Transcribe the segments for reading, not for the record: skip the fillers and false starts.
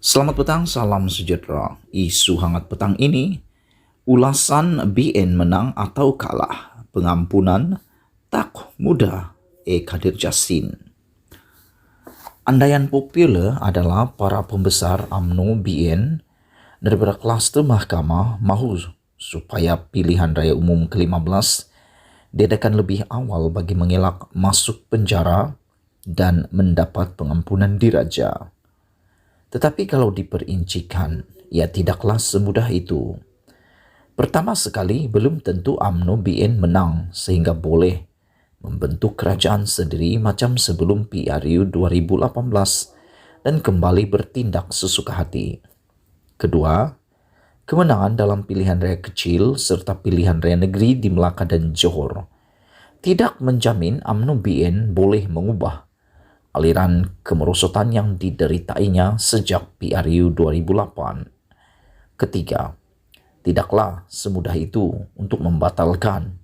Selamat petang, salam sejahtera. Isu hangat petang ini, ulasan BN menang atau kalah, pengampunan tak mudah, Kadir Jasin. Andaian populer adalah para pembesar UMNO BN daripada kluster mahkamah mahu supaya pilihan raya umum ke-15 diadakan lebih awal bagi mengelak masuk penjara dan mendapat pengampunan diraja. Tetapi kalau diperincikan, ya tidaklah semudah itu. Pertama sekali, belum tentu UMNO BN menang sehingga boleh membentuk kerajaan sendiri macam sebelum PRU 2018 dan kembali bertindak sesuka hati. Kedua, kemenangan dalam pilihan raya kecil serta pilihan raya negeri di Melaka dan Johor tidak menjamin UMNO BN boleh mengubah aliran kemerosotan yang dideritainya sejak PRU 2008. Ketiga, tidaklah semudah itu untuk membatalkan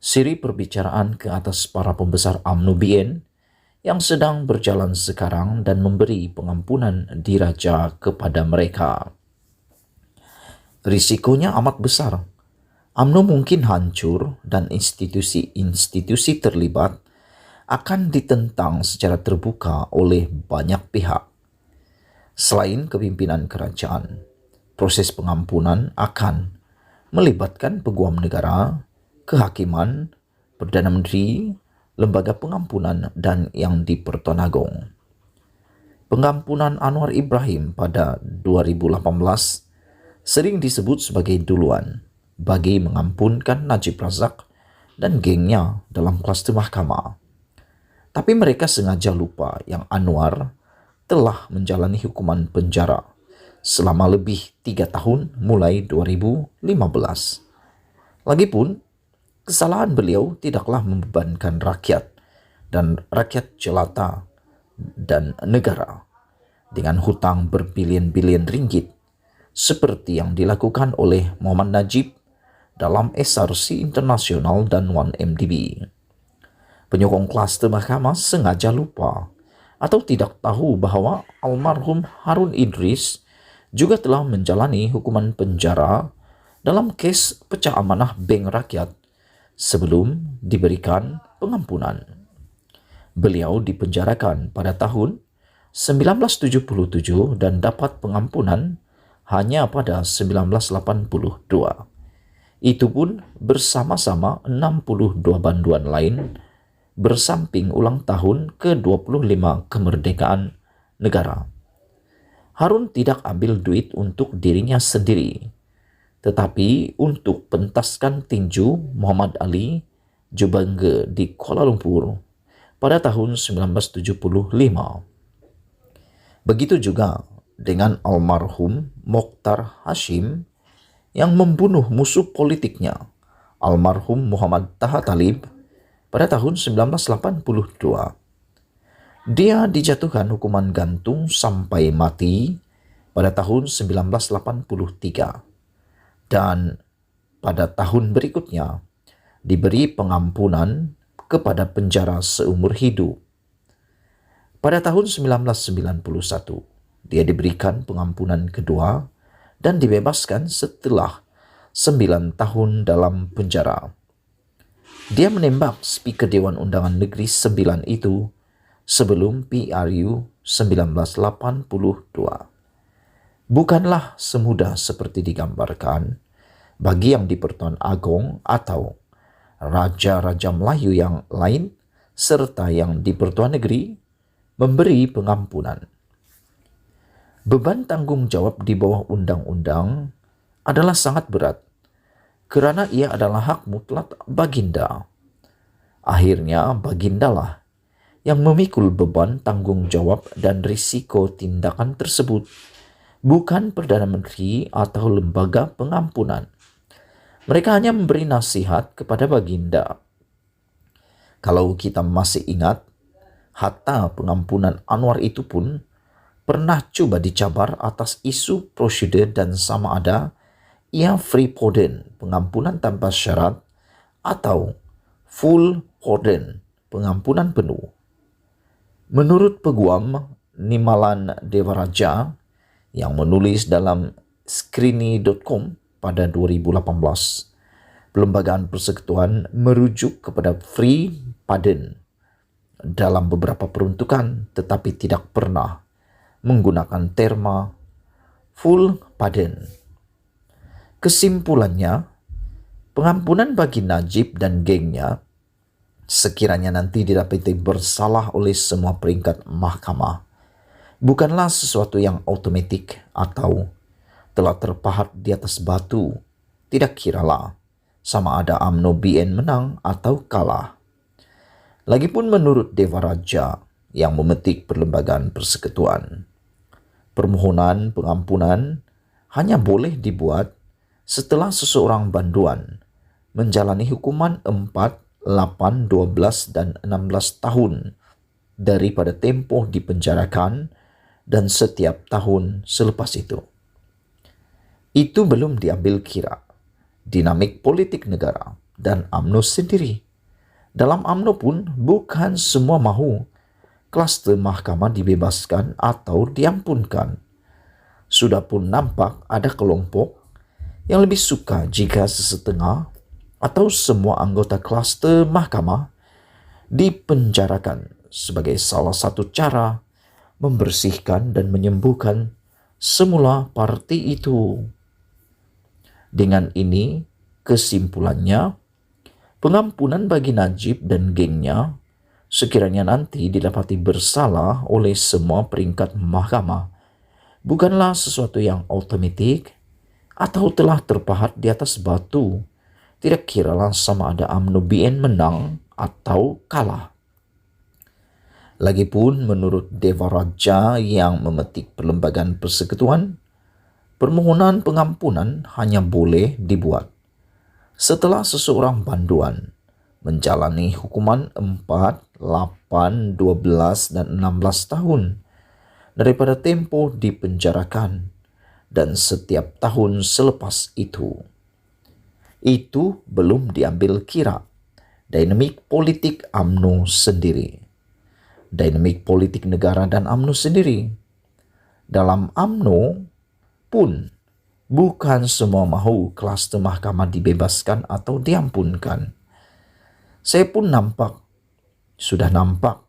siri perbicaraan ke atas para pembesar UMNO BN yang sedang berjalan sekarang dan memberi pengampunan diraja kepada mereka. Risikonya amat besar. UMNO mungkin hancur dan institusi-institusi terlibat akan ditentang secara terbuka oleh banyak pihak. Selain kepimpinan kerajaan, proses pengampunan akan melibatkan peguam negara, kehakiman, Perdana Menteri, lembaga pengampunan, dan yang di Pertuan Agong. Pengampunan Anwar Ibrahim pada 2018 sering disebut sebagai duluan bagi mengampunkan Najib Razak dan gengnya dalam kluster mahkamah. Tapi mereka sengaja lupa yang Anwar telah menjalani hukuman penjara selama lebih 3 tahun mulai 2015. Lagipun, kesalahan beliau tidaklah membebankan rakyat dan rakyat jelata dan negara dengan hutang berbilion-bilion ringgit seperti yang dilakukan oleh Muhammad Najib dalam SRC Internasional dan 1MDB. Penyokong kluster mahkamah sengaja lupa atau tidak tahu bahwa almarhum Harun Idris juga telah menjalani hukuman penjara dalam kes pecah amanah Bank Rakyat sebelum diberikan pengampunan. Beliau dipenjarakan pada tahun 1977 dan dapat pengampunan hanya pada 1982. Itu pun bersama-sama 62 banduan lain bersamping ulang tahun ke-25 kemerdekaan negara. Harun tidak ambil duit untuk dirinya sendiri, tetapi untuk pentaskan tinju Muhammad Ali Jubangge di Kuala Lumpur pada tahun 1975. Begitu juga dengan almarhum Mokhtar Hashim yang membunuh musuh politiknya, almarhum Muhammad Taha Talib, pada tahun 1982. Dia dijatuhkan hukuman gantung sampai mati pada tahun 1983 dan pada tahun berikutnya diberi pengampunan kepada penjara seumur hidup. Pada tahun 1991, dia diberikan pengampunan kedua dan dibebaskan setelah 9 tahun dalam penjara. Dia menembak Speaker Dewan Undangan Negeri 9 itu sebelum PRU 1982. Bukanlah semudah seperti digambarkan bagi yang di Pertuan Agong atau raja-raja Melayu yang lain serta yang di Pertuan Negeri memberi pengampunan. Beban tanggung jawab di bawah undang-undang adalah sangat berat kerana ia adalah hak mutlak Baginda. Akhirnya Bagindalah yang memikul beban tanggung jawab dan risiko tindakan tersebut, bukan Perdana Menteri atau lembaga pengampunan. Mereka hanya memberi nasihat kepada Baginda. Kalau kita masih ingat, hatta pengampunan Anwar itu pun pernah coba dicabar atas isu prosedur dan sama ada ia free pardon, pengampunan tanpa syarat, atau full pardon, pengampunan penuh. Menurut Peguam Nimalan Devaraja, yang menulis dalam skrini.com pada 2018. Pelembagaan persekutuan merujuk kepada free pardon dalam beberapa peruntukan, tetapi tidak pernah menggunakan terma full pardon. Kesimpulannya, pengampunan bagi Najib dan gengnya sekiranya nanti didapati bersalah oleh semua peringkat mahkamah bukanlah sesuatu yang otomatik atau telah terpahat di atas batu. Tidak kiralah sama ada UMNO BN menang atau kalah. Lagipun menurut Dewa Raja yang memetik perlembagaan persekutuan, permohonan pengampunan hanya boleh dibuat setelah seseorang banduan menjalani hukuman 4, 8, 12, dan 16 tahun daripada tempoh dipenjarakan dan setiap tahun selepas itu. Itu belum diambil kira dinamik politik negara dan UMNO sendiri. Dalam UMNO pun bukan semua mahu klaster mahkamah dibebaskan atau diampunkan. Sudah pun nampak ada kelompok yang lebih suka jika sesetengah atau semua anggota klaster mahkamah dipenjarakan sebagai salah satu cara membersihkan dan menyembuhkan semula parti itu. Dengan ini, kesimpulannya, pengampunan bagi Najib dan gengnya sekiranya nanti didapati bersalah oleh semua peringkat mahkamah bukanlah sesuatu yang otomatik atau telah terpahat di atas batu. Tidak kiralah sama ada UMNO BN menang atau kalah. Lagipun menurut Dewa Raja yang memetik perlembagaan persekutuan, permohonan pengampunan hanya boleh dibuat setelah seseorang banduan menjalani hukuman 4, 8, 12, dan 16 tahun daripada tempoh dipenjarakan dan setiap tahun selepas itu. Itu belum diambil kira dinamik politik UMNO sendiri, dinamik politik negara dan UMNO sendiri. Dalam UMNO pun bukan semua mahu klaster mahkamah dibebaskan atau diampunkan. Saya pun sudah nampak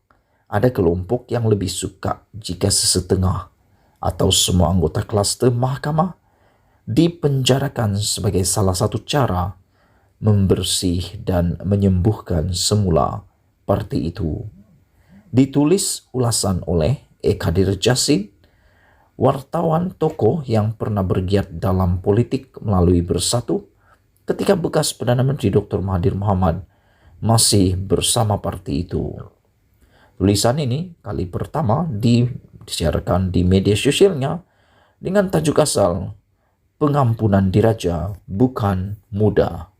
ada kelompok yang lebih suka jika sesetengah atau semua anggota klaster mahkamah dipenjarakan sebagai salah satu cara membersih dan menyembuhkan semula parti itu. Ditulis ulasan oleh Ekadir Jasin, wartawan tokoh yang pernah bergiat dalam politik melalui Bersatu ketika bekas Perdana Menteri Dr. Mahathir Mohamad masih bersama parti itu. Tulisan ini kali pertama disiarkan di media sosialnya dengan tajuk asal "Pengampunan Diraja Bukan Mudah".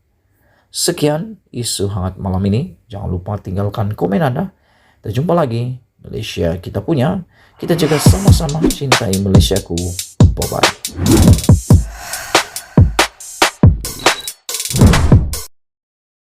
Sekian isu hangat malam ini. Jangan lupa tinggalkan komen Anda. Kita jumpa lagi. Malaysia kita punya. Kita jaga sama-sama cintai Malaysiaku. Bye-bye.